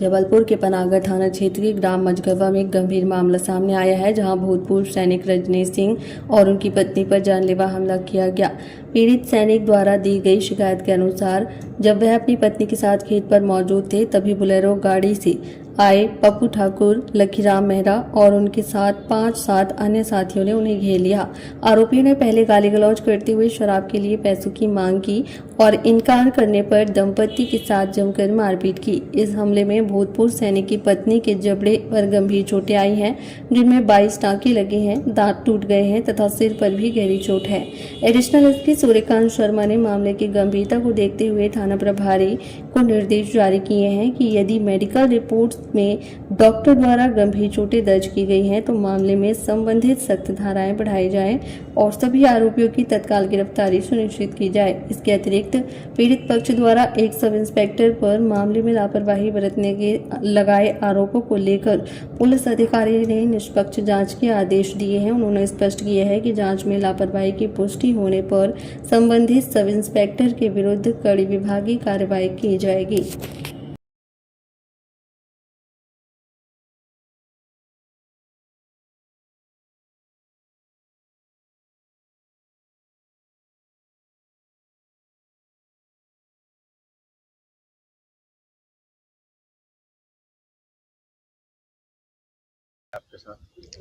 जबलपुर के पनागर थाना क्षेत्र के ग्राम मझगवा में एक गंभीर मामला सामने आया है, जहां भूतपूर्व सैनिक रजनीश सिंह और उनकी पत्नी पर जानलेवा हमला किया गया। पीड़ित सैनिक द्वारा दी गई शिकायत के अनुसार जब वह अपनी पत्नी के साथ खेत पर मौजूद थे, तभी बोलेरो गाड़ी से आए पप्पू ठाकुर, लखीराम मेहरा और उनके साथ 5-7 अन्य साथियों ने उन्हें घेर लिया। आरोपियों ने पहले गाली गलौज करते हुए शराब के लिए पैसों की मांग की और इनकार करने पर दंपति के साथ जमकर मारपीट की। इस हमले में भूतपूर्व सैनिक की पत्नी के जबड़े पर गंभीर चोटें आई हैं, जिनमें 22 टांके लगे हैं, दांत टूट गए हैं तथा सिर पर भी गहरी चोट है। एडिशनल एसपी सूर्यकांत शर्मा ने मामले की गंभीरता को देखते हुए थाना प्रभारी को निर्देश जारी किए हैं कि यदि मेडिकल रिपोर्ट में डॉक्टर द्वारा गंभीर चोटें दर्ज की गई हैं, तो मामले में संबंधित सख्त धाराएं बढ़ाई जाएं और सभी आरोपियों की तत्काल गिरफ्तारी सुनिश्चित की जाए। इसके अतिरिक्त पीड़ित पक्ष द्वारा एक सब इंस्पेक्टर पर मामले में लापरवाही बरतने के लगाए आरोपों को लेकर पुलिस अधिकारी ने निष्पक्ष जांच के आदेश दिए हैं। उन्होंने स्पष्ट किया है कि जांच में लापरवाही की पुष्टि होने पर संबंधित सब इंस्पेक्टर के विरुद्ध कड़ी विभागीय कार्रवाई की जाएगी।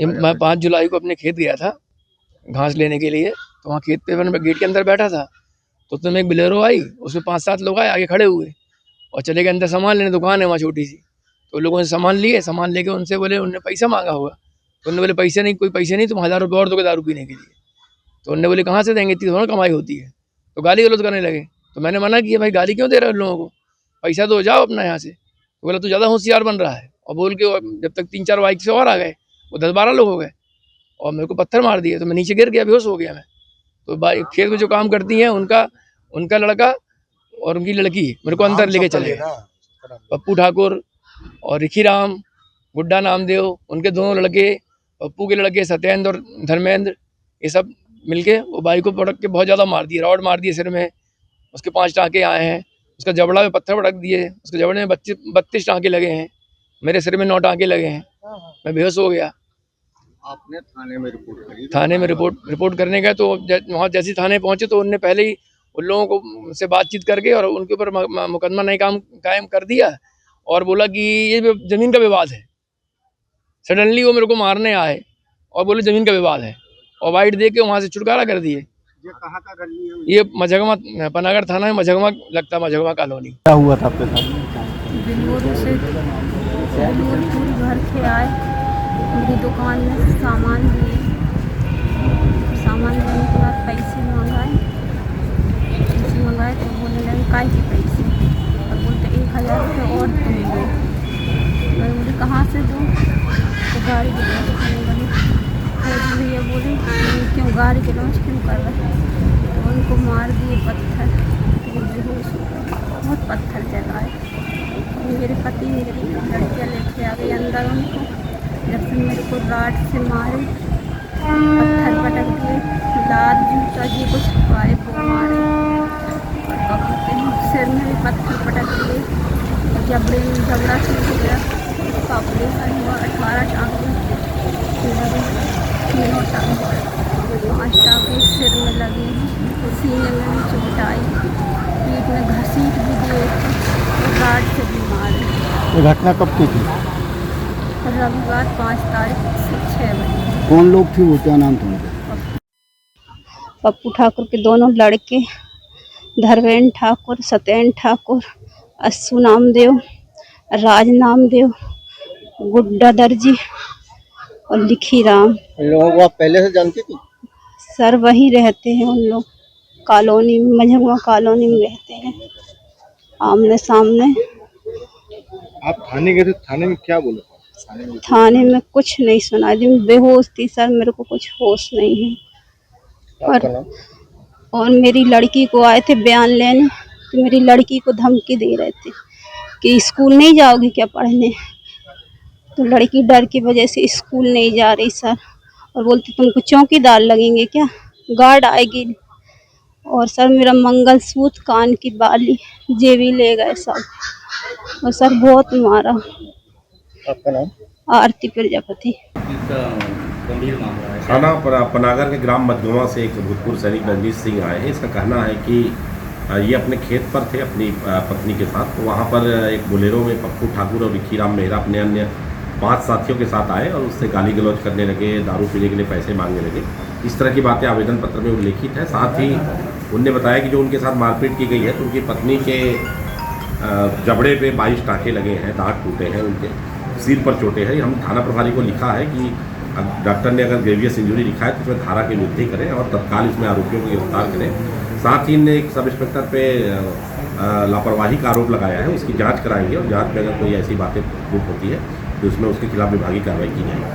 मैं 5 जुलाई को अपने खेत गया था घास लेने के लिए। तो वहाँ खेत पे मैं गेट के अंदर बैठा था, तो उसमें एक बोलेरो आई, उसमें 5-7 लोग आए, आगे खड़े हुए और चले गए अंदर सामान लेने। दुकान है वहाँ छोटी सी, तो लोगों ने सामान लिए, सामान लेके उनसे बोले, उनने पैसा मांगा होगा, तो उन्होंने बोले पैसे नहीं, कोई पैसे नहीं, तुम 1000 रुपये और दोगे दारू पीने के लिए। तो उन्होंने बोले कहाँ से देंगे, इतनी थोड़ा कमाई होती है। तो गाली गलौज करने लगे। तो मैंने मना किया, भाई गाली क्यों दे रहे हो उन लोगों को, पैसा दो, जाओ अपना यहाँ से। तो बोला तू ज़्यादा होशियार बन रहा है, और बोल के जब तक 3-4 बाइक से और आ गए, वो 10-12 लोग हो गए और मेरे को पत्थर मार दिए। तो मैं नीचे गिर गया, बेहोश हो गया मैं। तो खेत में जो काम करती हैं उनका लड़का और उनकी लड़की मेरे को अंदर लेके चले गए। पप्पू ठाकुर और लखीराम, गुड्डा नामदेव, उनके दोनों लड़के, पप्पू के लड़के सत्येंद्र और धर्मेंद्र, ये सब मिलके वो बाइक को पटक के बहुत ज़्यादा मार दिए, रॉड मार दिए सिर में। उसके 5 टाँके आए हैं, उसका जबड़ा में पत्थर पटक दिए, उसके जबड़े में 32 टाँके लगे हैं, मेरे सिर में 9 टाँके लगे हैं। मैं बेहोश हो गया। आपने थाने में रिपोर्ट करी? थाने में रिपोर्ट करने गए, तो वहाँ जैसे थाने पहुंचे तो उनने पहले ही उन लोगों को से बातचीत करके और उनके ऊपर मुकदमा नहीं कायम कर दिया और बोला कि ये ज़मीन का विवाद है। सडनली वो मेरे को मारने आए और बोले ज़मीन का विवाद है, और वाइट दे के वहाँ से छुटकारा कर दिए। ये कहाँ का गली है? ये मझगवा, पनागर थाना है, मझगवा लगता है, मझगवा कॉलोनी। क्या हुआ था आपके साथ? बेंगलुरु से घर के आए, मेरी दुकान में सामान लिए, सामान लेने के बाद पैसे मंगाए तो बोलने लगे काय के पैसे, और बोलते 1000 रुपये और दूँगे। मैं बोले कहाँ से दूँ, तो गाड़ी के लॉन्च करने लगी। फिर भैया बोले क्यों गाड़ी के लॉन्च क्यों कर रहे, तो उनको मार दिए पत्थर, तो बेहोश हो गए, बहुत पत्थर जलाए। मेरे पति मेरी लड़कियाँ लेके आ गई अंदर, उनको जब से मेरे को राड से मारे, पत्थर पटक दिए, लात जूता जी कुछ पाए वो मारे, और क्या कहते हैं सिर में भी पत्थर पटक दिए, जबड़े में जबड़ा छूट गया, उसका ऑपरेशन हुआ। 18 टाँके लगे, 3 टाँके, 5 टाँके सिर में लगे, सीने में भी चोट आई, पेट में घसीट भी दिए, राड से भी मारे। ये घटना कब की थी? रविवार 5 तारीख से 6 बजे। कौन लोग थे वो, क्या नाम था उनका? पप्पू ठाकुर के दोनों लड़के, धर्मेंद्र ठाकुर, सत्येंद्र ठाकुर, अस्सू नामदेव, राज नामदेव, गुड्डा दर्जी और लखीराम। इन लोगों को आप पहले से जानती थी? सर वही रहते हैं, उन लोग कॉलोनी में, मझगवा कॉलोनी में रहते हैं, आमने सामने। आप थाने गए थे, थाने में क्या बोले? थाने में कुछ नहीं सुना, दिन बेहोश थी सर, मेरे को कुछ होश नहीं है। और मेरी लड़की को आए थे बयान लेने, तो मेरी लड़की को धमकी दे रहे थे कि स्कूल नहीं जाओगी क्या पढ़ने, तो लड़की डर की वजह से स्कूल नहीं जा रही सर, और बोलती तुमको चौकीदार लगेंगे क्या, गार्ड आएगी। और सर मेरा मंगलसूत्र, कान की बाली, जेबी ले गए सब। और सर बहुत मारा। आपका नाम? आरती प्रजापति। थाना पनागर के ग्राम मधगवा से एक भूतपूर्व सैनिक रजनीश सिंह आए हैं। इसका कहना है कि ये अपने खेत पर थे अपनी पत्नी के साथ, तो वहाँ पर एक बोलेरो में पप्पू ठाकुर और विक्कीराम मेहरा अपने अन्य 5 साथियों के साथ आए और उससे गाली गलौज करने लगे, दारू पीने के लिए पैसे मांगने लगे। इस तरह की बातें आवेदन पत्र में उल्लेखित है। साथ ही उनने बताया कि जो उनके साथ मारपीट की गई है तो उनकी पत्नी के जबड़े पे 22 टाँके लगे हैं, दांत टूटे हैं, उनके सिर पर चोटें हैं। हम थाना प्रभारी को लिखा है कि डॉक्टर ने अगर ग्रेवियस इंजरी लिखा है तो उसमें धारा की वृद्धि करें और तत्काल इसमें आरोपियों को गिरफ्तार करें। साथ ही ने एक सब इंस्पेक्टर पे लापरवाही का आरोप लगाया है, उसकी जांच कराएंगे और जांच में अगर कोई ऐसी बातें प्रूफ होती है तो उसमें उसके खिलाफ विभागीय कार्रवाई की जाएगी।